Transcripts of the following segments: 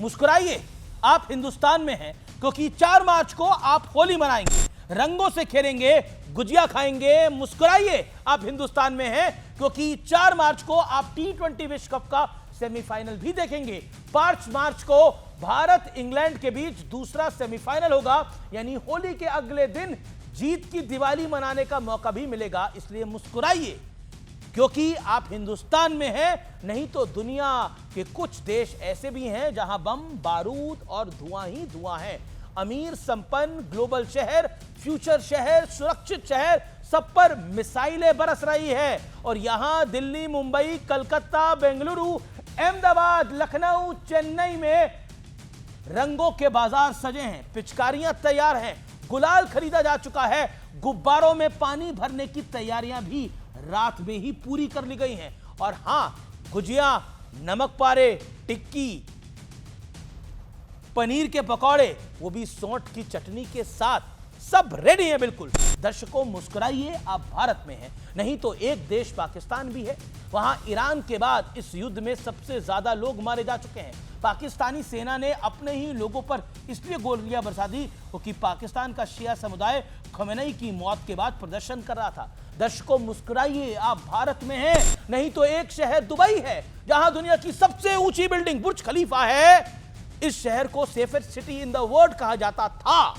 मुस्कुराइए, आप हिंदुस्तान में हैं, क्योंकि 4 मार्च को आप होली मनाएंगे, रंगों से खेलेंगे, गुजिया खाएंगे। मुस्कुराइए, आप हिंदुस्तान में हैं, क्योंकि 4 मार्च को आप T20 विश्व कप का सेमीफाइनल भी देखेंगे। 5 मार्च को भारत इंग्लैंड के बीच दूसरा सेमीफाइनल होगा, यानी होली के अगले दिन जीत की दिवाली मनाने का मौका भी मिलेगा। इसलिए मुस्कुराइए, क्योंकि आप हिंदुस्तान में हैं, नहीं तो दुनिया के कुछ देश ऐसे भी हैं जहां बम, बारूद और धुआं ही धुआं है। अमीर, संपन्न, ग्लोबल शहर, फ्यूचर शहर, सुरक्षित शहर, सब पर मिसाइलें बरस रही है। और यहां दिल्ली, मुंबई, कलकत्ता, बेंगलुरु, अहमदाबाद, लखनऊ, चेन्नई में रंगों के बाजार सजे हैं, पिचकारियां तैयार हैं, गुलाल खरीदा जा चुका है, गुब्बारों में पानी भरने की तैयारियां भी रात में ही पूरी कर ली गई हैं। और हां, गुजिया, नमक पारे, टिक्की, पनीर के पकौड़े, वो भी सौंठ की चटनी के साथ, सब रेडी है। बिल्कुल दर्शकों, मुस्कुराइए, आप भारत में हैं, नहीं तो एक देश पाकिस्तान भी है। वहां ईरान के बाद इस युद्ध में सबसे ज्यादा लोग मारे जा चुके हैं। पाकिस्तानी सेना ने अपने ही लोगों पर इसलिए गोलियां बरसा दी क्योंकि पाकिस्तान का शिया समुदाय खमेनी की मौत के बाद प्रदर्शन कर रहा था। दर्शकों, मुस्कुराइए, आप भारत में हैं, नहीं तो एक शहर दुबई है, जहां दुनिया की सबसे ऊंची बिल्डिंग बुर्ज खलीफा है। इस शहर को safest city in the world कहा जाता था,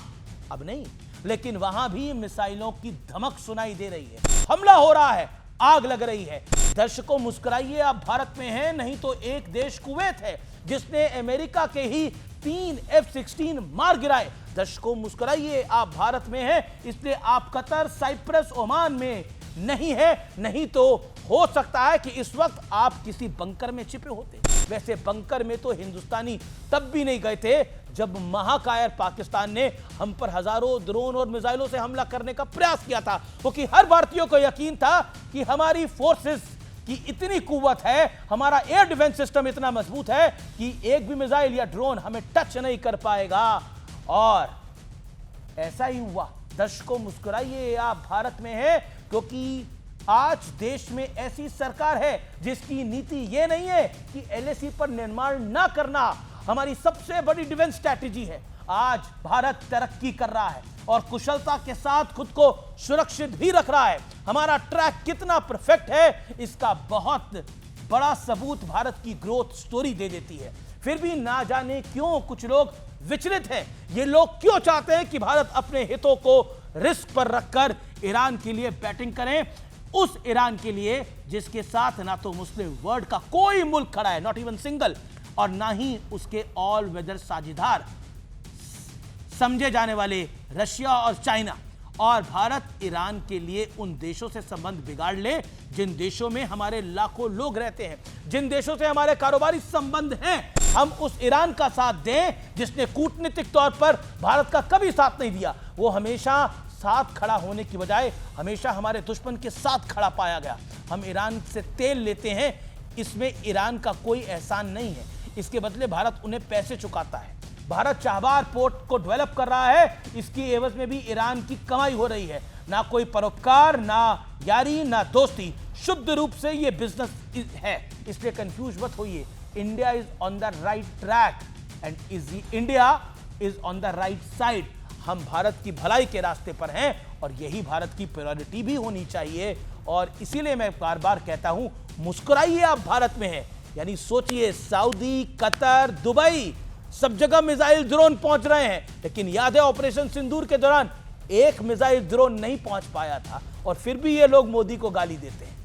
अब नहीं, लेकिन वहां भी मिसाइलों की धमक सुनाई दे रही है, हमला हो रहा है, आग लग रही है। दर्शकों, मुस्कुराइए, आप भारत में हैं, नहीं तो एक देश कुवैत है जिसने अमेरिका के ही 3 F-16 मार गिराए। दर्शकों, मुस्कुराइए, आप भारत में हैं, इसलिए आप कतर, साइप्रस, ओमान में नहीं है, नहीं तो हो सकता है कि इस वक्त आप किसी बंकर में छिपे होते। वैसे बंकर में तो हिंदुस्तानी तब भी नहीं गए थे जब महाकायर पाकिस्तान ने हम पर हजारों ड्रोन और मिसाइलों से हमला करने का प्रयास किया था, क्योंकि हर भारतीय को यकीन था कि हमारी फोर्सेस की इतनी कुव्वत है, हमारा एयर डिफेंस सिस्टम इतना मजबूत है कि एक भी मिसाइल या ड्रोन हमें टच नहीं कर पाएगा। और ऐसा ही हुआ। दर्शकों, मुस्कुराइए, आप भारत में हैं, क्योंकि आज देश में ऐसी सरकार है जिसकी नीति यह नहीं है कि LAC पर निर्माण ना करना हमारी सबसे बड़ी डिफेंस स्ट्रैटेजी है। आज भारत तरक्की कर रहा है और कुशलता के साथ खुद को सुरक्षित भी रख रहा है। हमारा ट्रैक कितना परफेक्ट है, इसका बहुत बड़ा सबूत भारत की ग्रोथ स्टोरी दे देती है। फिर भी ना जाने क्यों कुछ लोग विचलित हैं। ये लोग क्यों चाहते हैं कि भारत अपने हितों को रिस्क पर रखकर ईरान के लिए बैटिंग करें, उस ईरान के लिए जिसके साथ ना तो मुस्लिम वर्ल्ड का कोई मुल्क खड़ा है, नॉट इवन सिंगल, और ना ही उसके ऑल वेदर साझेदार समझे जाने वाले रशिया और चाइना। और भारत ईरान के लिए उन देशों से संबंध बिगाड़ ले जिन देशों में हमारे लाखों लोग रहते हैं, जिन देशों से हमारे कारोबारी संबंध हैं। हम उस ईरान का साथ दें जिसने कूटनीतिक तौर पर भारत का कभी साथ नहीं दिया। वो हमेशा साथ खड़ा होने की बजाय हमेशा हमारे दुश्मन के साथ खड़ा पाया गया। हम ईरान से तेल लेते हैं, इसमें ईरान का कोई एहसान नहीं है, इसके बदले भारत उन्हें पैसे चुकाता है। भारत चाबहार पोर्ट को डेवलप कर रहा है, इसकी एवज में भी ईरान की कमाई हो रही है। ना कोई परोपकार, ना यारी, ना दोस्ती, शुद्ध रूप से ये बिजनेस है। इसलिए कंफ्यूज मत होइए। India is on the right track and India is on the right side. हम भारत की भलाई के रास्ते पर हैं और यही भारत की प्रायोरिटी भी होनी चाहिए। और इसीलिए मैं बार बार कहता हूं, मुस्कुराइए, आप भारत में हैं। यानी सोचिए, सऊदी, कतर, दुबई, सब जगह मिसाइल ड्रोन पहुंच रहे हैं, लेकिन याद है ऑपरेशन सिंदूर के दौरान एक मिसाइल ड्रोन नहीं पहुंच पाया था, और फिर भी ये लोग मोदी को गाली देते हैं।